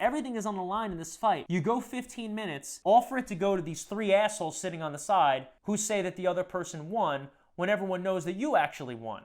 Everything is on the line in this fight. You go 15 minutes, all for it to go to these three assholes sitting on the side who say that the other person won when everyone knows that you actually won.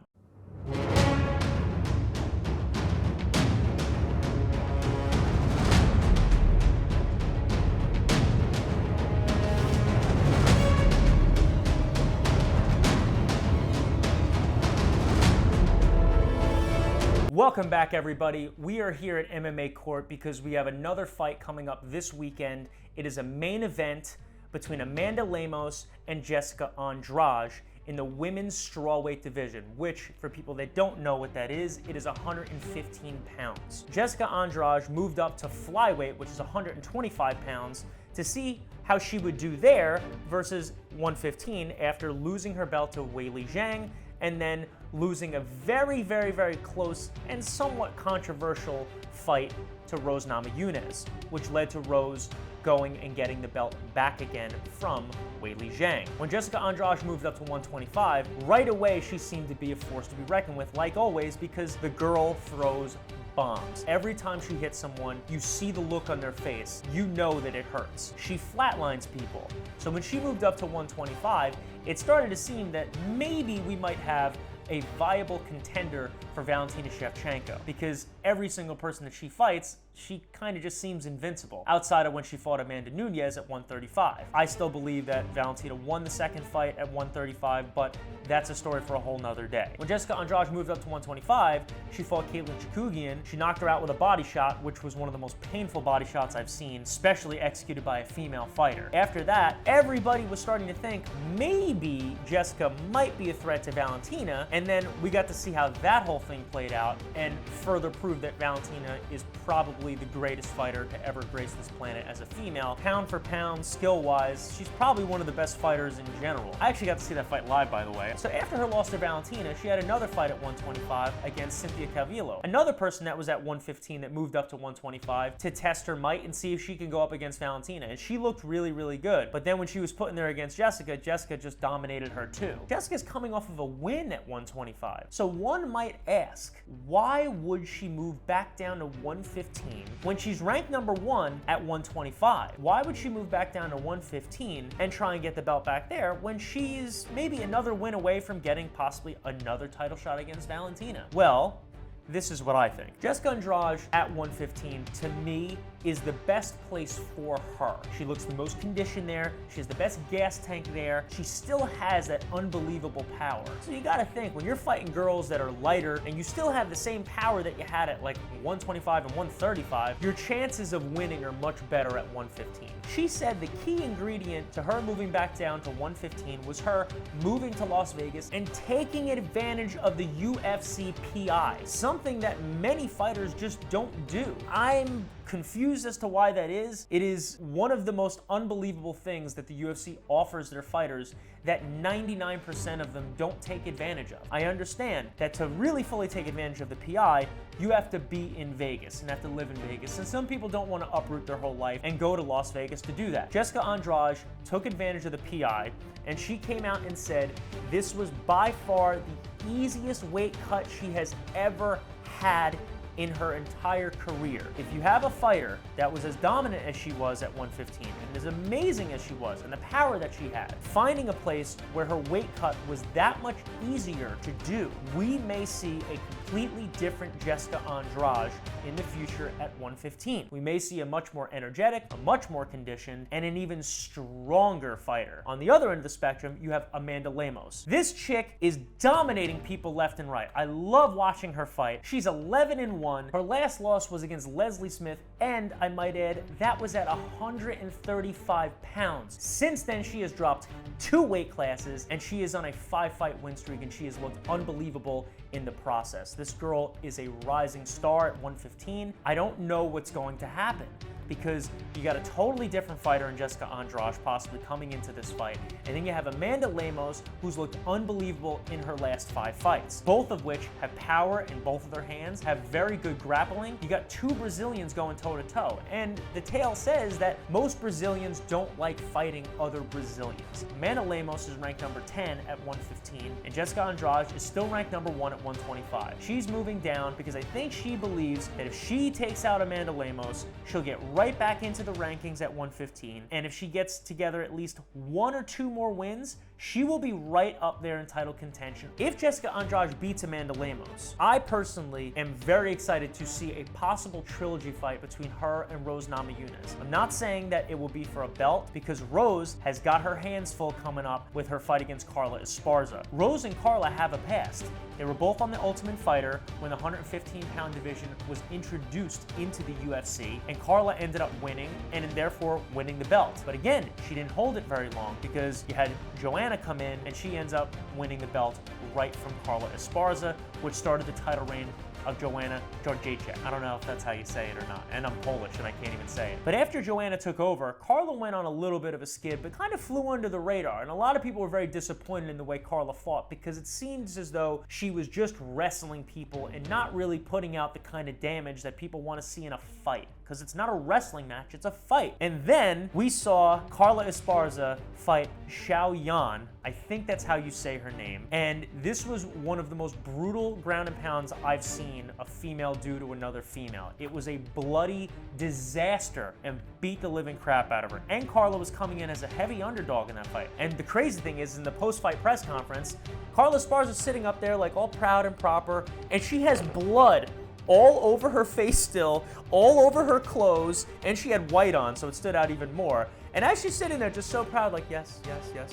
Welcome back, everybody. We are here at MMA Court because we have another fight coming up this weekend. It is a main event between Amanda Lemos and Jessica Andrade in the women's strawweight division, which, for people that don't know what that is, it is 115 pounds. Jessica Andrade moved up to flyweight, which is 125 pounds, to see how she would do there versus 115 after losing her belt to Weili Zhang and then losing a very, very, very close and somewhat controversial fight to Rose Namajunas, which led to Rose going and getting the belt back again from Weili Zhang. When Jessica Andrade moved up to 125, right away she seemed to be a force to be reckoned with, like always, because the girl throws bombs. Every time she hits someone, you see the look on their face. You know that it hurts. She flatlines people. So when she moved up to 125, it started to seem that maybe we might have a viable contender for Valentina Shevchenko, because every single person that she fights, she kind of just seems invincible, outside of when she fought Amanda Nunes at 135. I still believe that Valentina won the second fight at 135, but that's a story for a whole nother day. When Jessica Andrade moved up to 125, she fought Caitlin Chookagian. She knocked her out with a body shot, which was one of the most painful body shots I've seen, especially executed by a female fighter. After that, everybody was starting to think maybe Jessica might be a threat to Valentina, and then we got to see how that whole thing played out and further proved that Valentina is probably the greatest fighter to ever grace this planet as a female. Pound for pound, skill-wise, she's probably one of the best fighters in general. I actually got to see that fight live, by the way. So after her loss to Valentina, she had another fight at 125 against Cynthia Calvillo, another person that was at 115 that moved up to 125 to test her might and see if she can go up against Valentina, and she looked really, really good. But then when she was put in there against Jessica, Jessica just dominated her too. Jessica's coming off of a win at 125. So one might ask, why would she move back down to 115 when she's ranked number one at 125? Why would she move back down to 115 and try and get the belt back there when she's maybe another win away from getting possibly another title shot against Valentina? Well, this is what I think. Jessica Andrade at 115, to me, is the best place for her. She looks the most conditioned there. She has the best gas tank there. She still has that unbelievable power. So you gotta think, when you're fighting girls that are lighter and you still have the same power that you had at like 125 and 135, your chances of winning are much better at 115. She said the key ingredient to her moving back down to 115 was her moving to Las Vegas and taking advantage of the UFC PI, something that many fighters just don't do. I'm confused as to why that is. It is one of the most unbelievable things that the UFC offers their fighters that 99% of them don't take advantage of. I understand that to really fully take advantage of the PI, you have to be in Vegas and have to live in Vegas, and some people don't want to uproot their whole life and go to Las Vegas to do that. Jessica Andrade took advantage of the PI, and she came out and said this was by far the easiest weight cut she has ever had in her entire career. If you have a fighter that was as dominant as she was at 115 and as amazing as she was and the power that she had, finding a place where her weight cut was that much easier to do, we may see a completely different Jessica Andrade in the future at 115. We may see a much more energetic, a much more conditioned, and an even stronger fighter. On the other end of the spectrum, you have Amanda Lemos. This chick is dominating people left and right. I love watching her fight. She's 11-1. Her last loss was against Leslie Smith, and I might add, that was at 135 pounds. Since then, she has dropped 2 weight classes, and she is on a 5-fight win streak, and she has looked unbelievable in the process. This girl is a rising star at 115. I don't know what's going to happen. because you got a totally different fighter in Jessica Andrade possibly coming into this fight. And then you have Amanda Lemos, who's looked unbelievable in her last 5 fights, both of which have power in both of their hands, have very good grappling. You got 2 Brazilians going toe-to-toe, and the tale says that most Brazilians don't like fighting other Brazilians. Amanda Lemos is ranked number 10 at 115, and Jessica Andrade is still ranked number 1 at 125. She's moving down because I think she believes that if she takes out Amanda Lemos, she'll get right back into the rankings at 115, and if she gets together at least 1 or 2 more wins, she will be right up there in title contention. If Jessica Andrade beats Amanda Lemos, I personally am very excited to see a possible trilogy fight between her and Rose Namajunas. I'm not saying that it will be for a belt, because Rose has got her hands full coming up with her fight against Carla Esparza. Rose and Carla have a past. They were both on The Ultimate Fighter when the 115-pound division was introduced into the UFC, and Carla ended up winning, and therefore winning the belt. But again, she didn't hold it very long, because you had Joanna come in, and she ends up winning the belt right from Carla Esparza, which started the title reign of Joanna Jędrzejczyk. I don't know if that's how you say it or not, and I'm Polish and I can't even say it. But after Joanna took over, Carla went on a little bit of a skid, but kind of flew under the radar, and a lot of people were very disappointed in the way Carla fought, because it seems as though she was just wrestling people and not really putting out the kind of damage that people want to see in a fight, because it's not a wrestling match, it's a fight. And then we saw Carla Esparza fight Xiao Yan. I think that's how you say her name. And this was one of the most brutal ground and pounds I've seen a female do to another female. It was a bloody disaster and beat the living crap out of her. And Carla was coming in as a heavy underdog in that fight. And the crazy thing is, in the post-fight press conference, Carla Esparza is sitting up there like all proud and proper, and she has blood all over her face still, all over her clothes, and she had white on, so it stood out even more. And as she's sitting there just so proud, like, yes,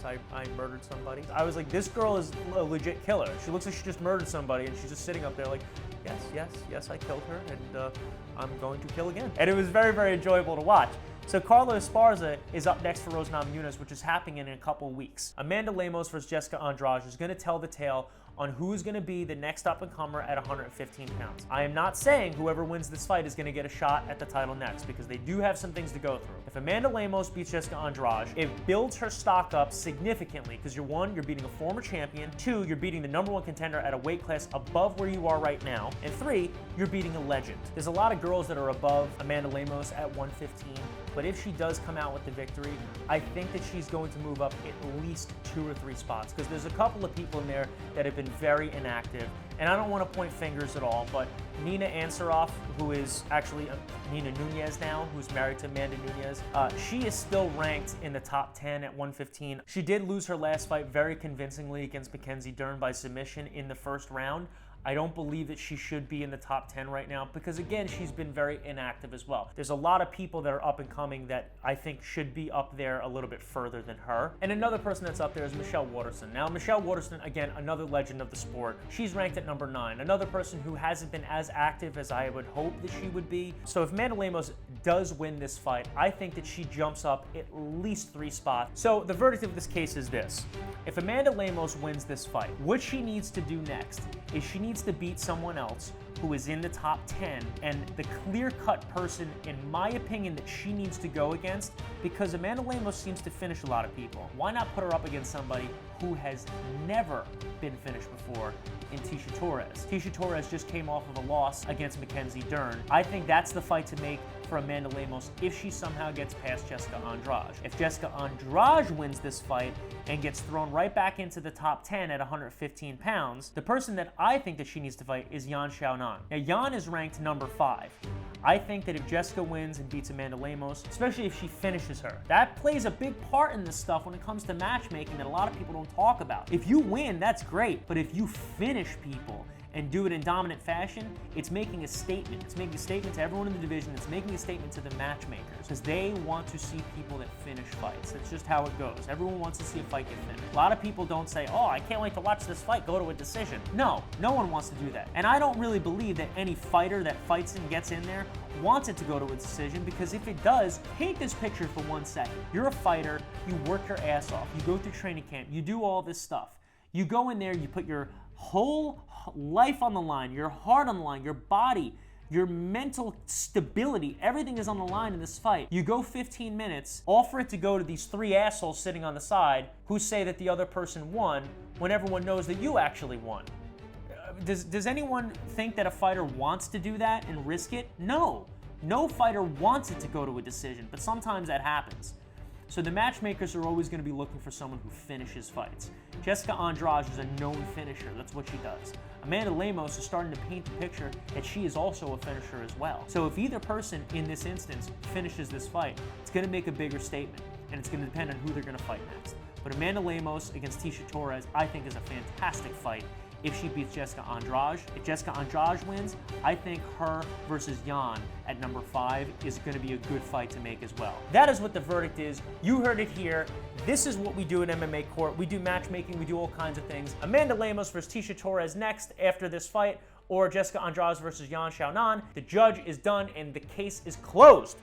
I murdered somebody. I was like, this girl is a legit killer. She looks like she just murdered somebody, and she's just sitting up there like, yes, I killed her, and I'm going to kill again. And it was very, very enjoyable to watch. So Carla Esparza is up next for Rose Namajunas, which is happening in a couple of weeks. Amanda Lemos versus Jessica Andrade is going to tell the tale on who's going to be the next up-and-comer at 115 pounds. I am not saying whoever wins this fight is going to get a shot at the title next, because they do have some things to go through. If Amanda Lemos beats Jessica Andrade, it builds her stock up significantly, because one, you're beating a former champion, 2, you're beating the #1 contender at a weight class above where you are right now, and 3, you're beating a legend. There's a lot of girls that are above Amanda Lemos at 115, but if she does come out with the victory, I think that she's going to move up at least 2 or 3 spots, because there's a couple of people in there that have been very inactive. And I don't want to point fingers at all, but Nina Ansaroff, who is actually Nina Nunez now, who's married to Amanda Nunez, she is still ranked in the top 10 at 115. She did lose her last fight very convincingly against Mackenzie Dern by submission in the first round. I don't believe that she should be in the top 10 right now, because again, she's been very inactive as well. There's a lot of people that are up and coming that I think should be up there a little bit further than her. And another person that's up there is Michelle Waterson. Now, Michelle Waterson, again, another legend of the sport. She's ranked at number 9. Another person who hasn't been as active as I would hope that she would be. So if Amanda Lemos does win this fight, I think that she jumps up at least 3 spots. So the verdict of this case is this. If Amanda Lemos wins this fight, what she needs to do next is she needs to beat someone else who is in the top 10, and the clear-cut person, in my opinion, that she needs to go against, because Amanda Lemos seems to finish a lot of people. Why not put her up against somebody who has never been finished before in Tecia Torres? Tecia Torres just came off of a loss against Mackenzie Dern. I think that's the fight to make for Amanda Lemos if she somehow gets past Jessica Andrade. If Jessica Andrade wins this fight and gets thrown right back into the top 10 at 115 pounds, the person that I think that she needs to fight is Yan Xiaonan. Now, Yan is ranked number 5. I think that if Jessica wins and beats Amanda Lemos, especially if she finishes her, that plays a big part in this stuff when it comes to matchmaking that a lot of people don't talk about. If you win, that's great, but if you finish people and do it in dominant fashion, it's making a statement. It's making a statement to everyone in the division. It's making a statement to the matchmakers, because they want to see people that finish fights. That's just how it goes. Everyone wants to see a fight get finished. A lot of people don't say, oh, I can't wait to watch this fight go to a decision. No one wants to do that. And I don't really believe that any fighter that fights and gets in there wants it to go to a decision, because if it does, paint this picture for 1 second. You're a fighter, you work your ass off, you go through training camp, you do all this stuff. You go in there, you put your whole life on the line, your heart on the line, your body, your mental stability, everything is on the line in this fight. You go 15 minutes, all for it to go to these three assholes sitting on the side who say that the other person won when everyone knows that you actually won. Does anyone think that a fighter wants to do that and risk it? No. No fighter wants it to go to a decision, but sometimes that happens. So the matchmakers are always going to be looking for someone who finishes fights. Jessica Andrade is a known finisher. That's what she does. Amanda Lemos is starting to paint the picture that she is also a finisher as well. So if either person in this instance finishes this fight, it's going to make a bigger statement, and it's going to depend on who they're going to fight next. But Amanda Lemos against Tecia Torres, I think, is a fantastic fight if she beats Jessica Andrade. If Jessica Andrade wins, I think her versus Jan at number 5 is going to be a good fight to make as well. That is what the verdict is. You heard it here. This is what we do at MMA Court. We do matchmaking. We do all kinds of things. Amanda Lemos versus Tecia Torres next after this fight, or Jessica Andrade versus Yan Xiaonan. The judge is done and the case is closed.